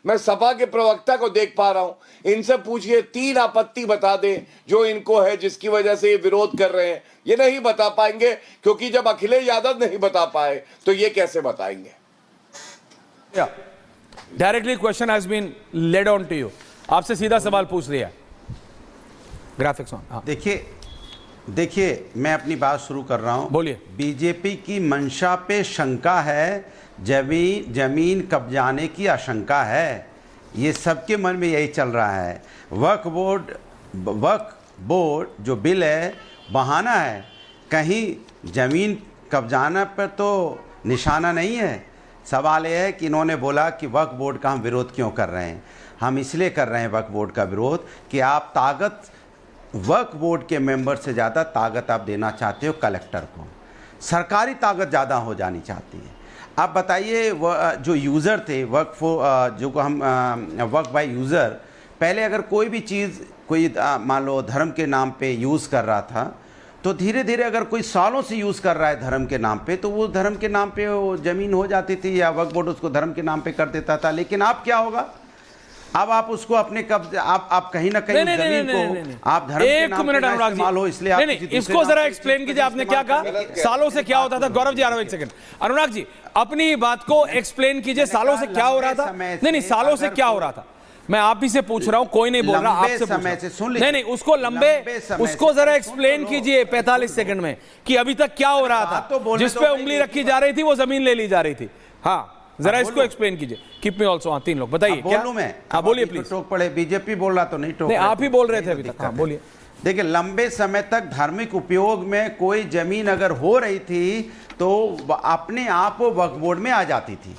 मैं सपा के प्रवक्ता को देख पा रहा हूं, इनसे पूछिए 3 आपत्ति बता दें जो इनको है जिसकी वजह से ये विरोध कर रहे हैं। ये नहीं बता पाएंगे, क्योंकि जब अखिलेश यादव नहीं बता पाए तो ये कैसे बताएंगे। Directly question has been led on to you, आपसे सीधा सवाल पूछ लिया। Graphics on. देखिए मैं अपनी बात शुरू कर रहा हूं। बोलिए। बीजेपी की मंशा पे शंका है, जमीन कब्जाने की आशंका है, ये सबके मन में यही चल रहा है। वक्फ बोर्ड जो बिल है बहाना है, कहीं जमीन कब्जाना पर तो निशाना नहीं है। सवाल यह है कि इन्होंने बोला कि वक्फ बोर्ड का हम विरोध क्यों कर रहे हैं। हम इसलिए कर रहे हैं वक्फ बोर्ड का विरोध कि आप ताकत वक्फ बोर्ड के मेंबर से ज़्यादा ताकत आप देना चाहते हो कलेक्टर को, सरकारी ताकत ज़्यादा हो जानी चाहती है। आप बताइए जो यूज़र थे वक्फ जो हम वक्फ बाय यूज़र, पहले अगर कोई भी चीज़ कोई मान लो धर्म के नाम पे यूज़ कर रहा था, तो धीरे धीरे अगर कोई सालों से यूज़ कर रहा है धर्म के नाम पे, तो वो धर्म के नाम पे वो ज़मीन हो जाती थी या वक्फ बोर्ड उसको धर्म के नाम पे कर देता था। लेकिन अब क्या होगा, अब आप उसको अपने कब्जे आप कहीं ना कहीं जमीन को आप धर्म के नाम पे इस्तेमाल हो, इसलिए आप इसको जरा एक्सप्लेन कीजिए। आपने क्या कहा, सालों से क्या होता था? गौरव जी आ रहा हूं, एक सेकंड। अनुराग जी अपनी बात को एक्सप्लेन कीजिए, सालों से क्या हो रहा था? नहीं, सालों से क्या हो रहा था? मैं आप ही से पूछ रहा हूं, कोई नहीं बोल रहा, आपसे पूछ रहा। नहीं, उसको जरा एक्सप्लेन कीजिए 45 सेकंड में कि अभी तक क्या हो रहा था। जिस पे उंगली रखी जा रही थी वो जमीन ले ली जा रही थी। हाँ, जरा इसको एक्सप्लेन कीजिए। Keep me also. 3 लोग बताइए क्या बोलूं मैं? हाँ बोलिए प्लीज। टोक पड़े, बीजेपी बोल रहा तो नहीं टोक, आप ही बोल रहे थे अभी तक। हाँ बोलिए। देखिए, लंबे समय तक धार्मिक उपयोग में कोई जमीन अगर हो रही थी तो अपने आप वो वक्फ बोर्ड में आ जाती थी,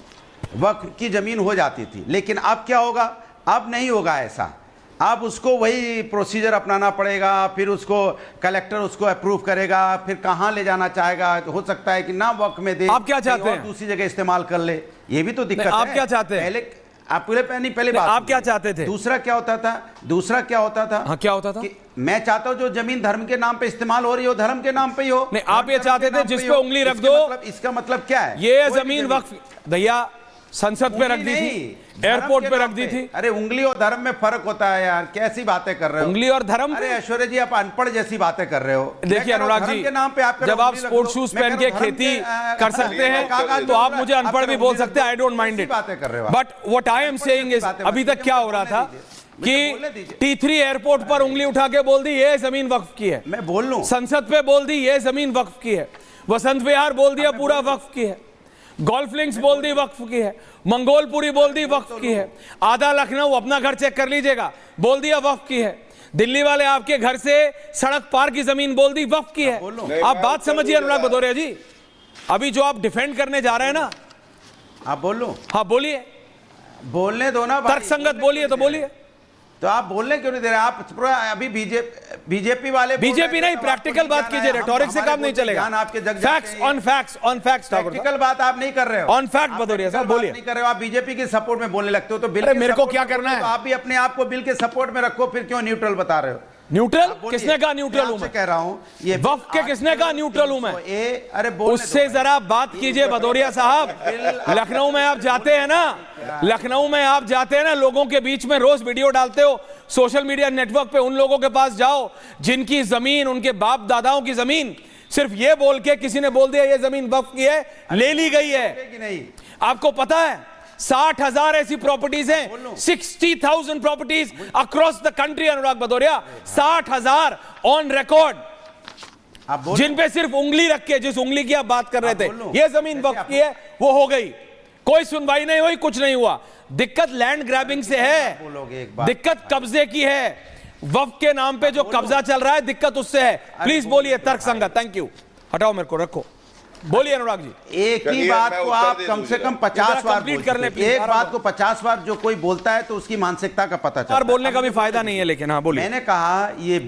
वक्फ की जमीन हो जाती थी। लेकिन अब क्या होगा, अब नहीं होगा ऐसा। अब उसको वही प्रोसीजर अपनाना पड़ेगा, फिर उसको कलेक्टर उसको अप्रूव करेगा, फिर कहाँ ले जाना चाहेगा। हो सकता है कि ना वक्फ में दे, आप क्या चाहते हैं? दूसरी जगह इस्तेमाल कर ले, ये भी तो दिक्कत है। आप क्या चाहते हैं? पहले आप पहले बात आप क्या चाहते थे? दूसरा क्या होता था? हाँ, क्या होता था? कि मैं चाहता हूं जो जमीन धर्म के नाम पे इस्तेमाल हो रही हो, धर्म के नाम पे ही हो। नहीं, आप ये चाहते थे जिस पे उंगली रख दो। इसका मतलब क्या है? ये जमीन वक्फ भैया संसद पे रख दी थी, एयरपोर्ट पे रख दी थी। अरे उंगली और धर्म में फर्क होता है यार, कैसी बातें कर रहे हो? उंगली और धर्म? अरे ऐश्वर्या जी, आप अनपढ़ जैसी बातें कर रहे हो। देखिए अनुराग जी, जब आप स्पोर्ट्स शूज पहन के खेती कर सकते हैं तो आप मुझे अनपढ़ भी बोल सकते हैं, I don't mind it. But what I am saying is, अभी तक क्या हो रहा था कि T3 एयरपोर्ट पर उंगली उठा के बोल दी ये जमीन वक्फ की है। मैं बोल लूं, संसद पे बोल दी ये जमीन वक्फ की है, वसंत विहार बोल दिया पूरा वक्फ की है, गोल्फ लिंक्स बोल दी वक्फ की है, मंगोलपुरी बोल दी वक्फ की है, आधा लखनऊ अपना घर चेक कर लीजिएगा बोल दिया वक्फ की है, दिल्ली वाले आपके घर से सड़क पार की जमीन बोल दी वक्फ की है। आप बात समझिए अनुराग भदौरिया जी, अभी जो आप डिफेंड करने जा रहे हैं ना, आप बोलो। हाँ बोलिए, बोलने दो ना, तर्कसंगत बोलिए तो बोलिए। तो आप बोलने क्यों नहीं दे रहे? आप अभी बीजेपी वाले बीजेपी नहीं, प्रैक्टिकल बात कीजिए, रेटोरिक से काम नहीं चलेगा। आपके फैक्ट्स ऑन फैक्ट्स प्रैक्टिकल बात आप नहीं कर रहे हो। ऑन फैक्ट भदौरिया साहब बोलिए। नहीं कर रहे हो, आप बीजेपी के सपोर्ट में बोलने लगते हो। तो बिल मेरे को क्या करना है? तो आप भी अपने आप को बिल के सपोर्ट में रखो, फिर क्यों न्यूट्रल बता रहे हो? न्यूट्रल किसने कहा? न्यूट्रल हूं मैं, कह रहा हूं। ये वक्फ के किसने कहा न्यूट्रल हूं मैं? अरे उससे जरा बात कीजिए भदौरिया साहब। लखनऊ में आप जाते हैं ना, लखनऊ में आप जाते हैं ना, लोगों के बीच में रोज वीडियो डालते हो सोशल मीडिया नेटवर्क पे, उन लोगों के पास जाओ जिनकी जमीन, उनके बाप दादाओं की जमीन सिर्फ ये बोल के किसी ने बोल दिया ये जमीन वक्फ की है, ले ली गई है। आपको पता है 60,000 ऐसी प्रॉपर्टीज हैं, 60,000 properties across the country. Anurag Bhadauria, 60,000 on record, जिन पे सिर्फ उंगली रख के, जिस उंगली की आप बात कर रहे थे, ये जमीन वक्फ की है, वो हो गई, कोई सुनवाई नहीं हुई, कुछ नहीं हुआ। दिक्कत लैंड ग्रैबिंग से है, दिक्कत कब्जे की है, वक्फ के नाम पे जो कब्जा चल रहा है दिक्कत उससे है। प्लीज बोलिए तर्कसंगत। थैंक यू, हटाओ मेरे को, रखो। बोलिए अनुराग जी। एक ही बात को आप कम से कम 50 बार बोलते हैं। एक बात को 50 बार जो कोई बोलता है तो उसकी मानसिकता का पता चलता है। और बोलने का भी फायदा नहीं है, लेकिन हाँ बोलिए। मैंने कहा ये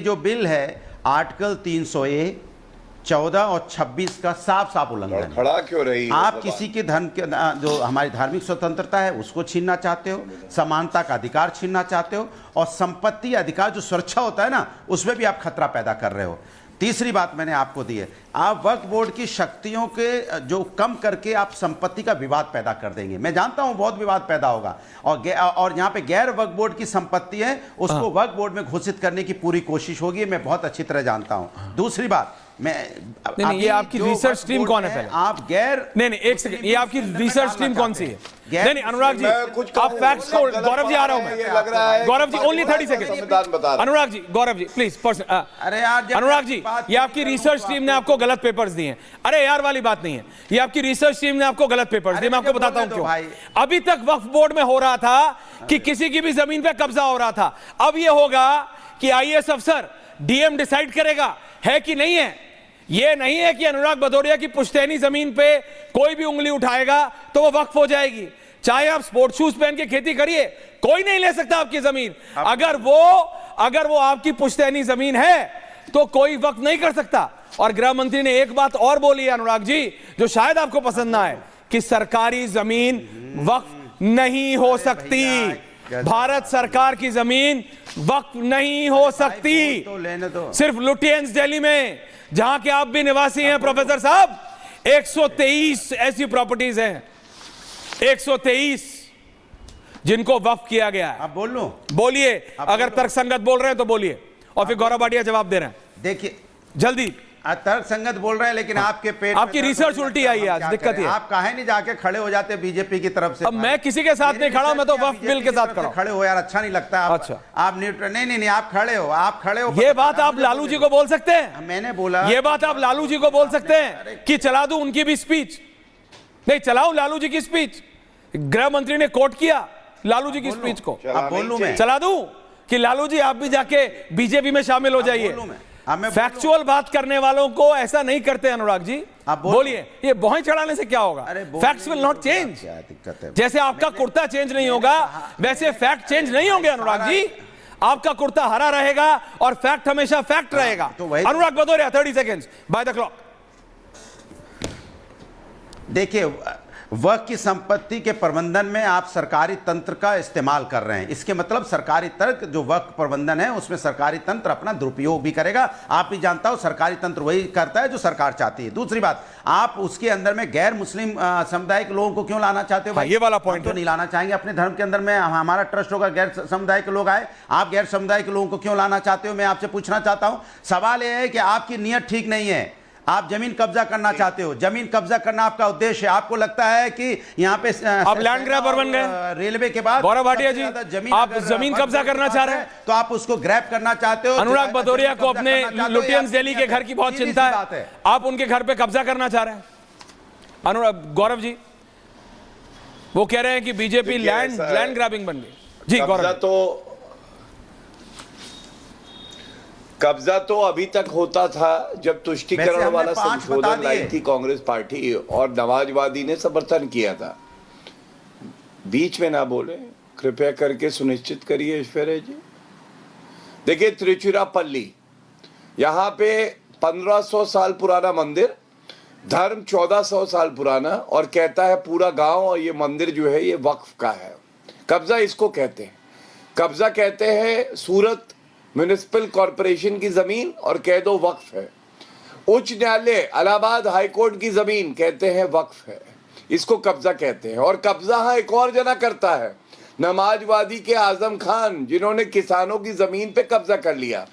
जो बिल है आर्टिकल 300A 14 और 26 का साफ साफ उल्लंघन है। खड़ा क्यों रही? आप किसी के धर्म के जो हमारी धार्मिक स्वतंत्रता है उसको छीनना चाहते हो, समानता का अधिकार छीनना चाहते हो, और संपत्ति अधिकार जो सुरक्षा होता है ना उसमें भी आप खतरा पैदा कर रहे हो। तीसरी बात मैंने आपको दी है, आप वक्फ बोर्ड की शक्तियों के जो कम करके आप संपत्ति का विवाद पैदा कर देंगे। मैं जानता हूं बहुत विवाद पैदा होगा, और यहाँ पे गैर वक्फ बोर्ड की संपत्ति है उसको वक्फ बोर्ड में घोषित करने की पूरी कोशिश होगी, मैं बहुत अच्छी तरह जानता हूं। दूसरी बात, नहीं, ये आपकी रिसर्च टीम कौन है? पहले आप गैर नहीं, एक सेकंड, ये आपकी रिसर्च टीम कौन सी है? नहीं, अनुराग जी, आप फैक्ट्स को, गौरव जी आ रहा हूं मैं, Gaurav ji only 30 second, Anurag ji, Gaurav ji please person, अरे यार, अनुराग जी, ये आपकी रिसर्च टीम ने आपको गलत पेपर्स दिए हैं। अरे यार वाली बात नहीं है, ये आपकी रिसर्च टीम ने आपको गलत पेपर्स दिए। मैं आपको बताता हूं क्यों। अभी तक वक्फ बोर्ड में हो रहा था कि किसी की भी जमीन पे कब्जा हो रहा था, अब ये होगा कि आईएएस अफसर डीएम डिसाइड करेगा है कि नहीं है। ये नहीं है कि अनुराग भदौरिया की पुश्तैनी जमीन पे कोई भी उंगली उठाएगा तो वो वक्फ हो जाएगी। चाहे आप स्पोर्ट्स शूज पहन के खेती करिए, कोई नहीं ले सकता आपकी जमीन। अगर वो आपकी पुश्तैनी जमीन है तो कोई वक्फ नहीं कर सकता। और गृह मंत्री ने एक बात और बोली है अनुराग जी, जो शायद आपको पसंद ना आए, कि सरकारी जमीन वक्फ नहीं हो सकती। भारत सरकार की जमीन वक्फ नहीं हो सकती। तो लेने दो। सिर्फ लुटियंस दिल्ली में, जहां के आप भी निवासी हैं प्रोफेसर साहब, 123 ऐसी प्रॉपर्टीज हैं, 123 जिनको वक्फ किया गया है। आप बोल लो, बोलिए, अगर तर्कसंगत बोल रहे हैं तो बोलिए, और फिर गौरव भाटिया जवाब दे रहे हैं। देखिए जल्दी। तर्क संगत बोल रहे हैं, लेकिन आपके पेट आपकी रिसर्च उल्टी आई है आज, दिक्कत है। आप काहे नहीं जाके खड़े हो जाते बीजेपी की तरफ से? अब मैं किसी के साथ नहीं खड़ा हूं, मैं तो वक्फ बिल के साथ खड़ा हूं। खड़े हो यार, अच्छा नहीं लगता। आप अच्छा, आप न्यूट्रल नहीं, आप खड़े हो। ये बात आप लालू जी को बोल सकते हैं? मैंने बोला ये बात आप लालू जी को बोल सकते हैं कि चला दूं उनकी भी स्पीच? नहीं, चलाऊं लालू जी की स्पीच? गृह मंत्री ने कोट किया लालू जी की स्पीच को, आप बोलूं मैं? चला दूं कि लालू जी आप भी जाके बीजेपी में शामिल हो जाइए? फैक्चुअल बात करने वालों को ऐसा नहीं करते अनुराग जी। आप बोलिए, ये भौहें चढ़ाने से क्या होगा? Facts will not change. जैसे आपका कुर्ता चेंज नहीं होगा, वैसे फैक्ट चेंज नहीं होंगे अनुराग जी। आपका कुर्ता हरा रहेगा और फैक्ट हमेशा फैक्ट रहेगा। Anurag Bhadauria 30 seconds by the clock. देखिए, वक्फ की संपत्ति के प्रबंधन में आप सरकारी तंत्र का इस्तेमाल कर रहे हैं। इसके मतलब सरकारी तंत्र जो वक्फ प्रबंधन है उसमें सरकारी तंत्र अपना दुरुपयोग भी करेगा। आप भी जानता हो सरकारी तंत्र वही करता है जो सरकार चाहती है। दूसरी बात, आप उसके अंदर में गैर मुस्लिम समुदाय के लोगों को क्यों लाना चाहते हो? भाई ये वाला पॉइंट तो नहीं लाना चाहेंगे। अपने धर्म के अंदर में हमारा ट्रस्ट होगा, गैर समुदाय के लोग आए, आप गैर समुदाय के लोगों को क्यों लाना चाहते हो? मैं आपसे पूछना चाहता हूं। सवाल यह है कि आपकी नीयत ठीक नहीं है। आप जमीन कब्जा करना चाहते हो, जमीन कब्जा करना आपका उद्देश्य है। आपको लगता है कि यहाँ पे आप लैंड ग्रैबर बन गए रेलवे के बाद। गौरव भाटिया जी, आप जमीन कब्जा करना चाह रहे हैं तो आप उसको ग्रैब करना चाहते हो। अनुराग भदौरिया को अपने लुटियंस दिल्ली के घर की बहुत चिंता है, आप उनके घर पे कब्जा करना चाह रहे हैं। अनुराग, गौरव जी वो कह रहे हैं कि बीजेपी लैंड ग्रैबिंग बन गई। जी गौरव, कब्जा तो अभी तक होता था जब तुष्टीकरण वाला संशोधन लाई थी कांग्रेस पार्टी, और नमाजवादी ने समर्थन किया था। बीच में ना बोले, कृपया करके सुनिश्चित करिए ईश्वरे जी। देखिए, त्रिचुरापल्ली, यहाँ पे 1500 साल पुराना मंदिर, धर्म 1400 साल पुराना, और कहता है पूरा गांव और ये मंदिर जो है ये वक्फ का है। कब्जा इसको कहते हैं। कब्जा कहते हैं सूरत म्युनिसिपल कॉरपोरेशन की जमीन और कह दो वक्फ है। उच्च न्यायालय इलाहाबाद हाईकोर्ट की जमीन कहते हैं वक्फ है, इसको कब्जा कहते हैं। और कब्जा एक और जना करता है, नमाजवादी के आजम खान, जिन्होंने किसानों की जमीन पे कब्जा कर लिया।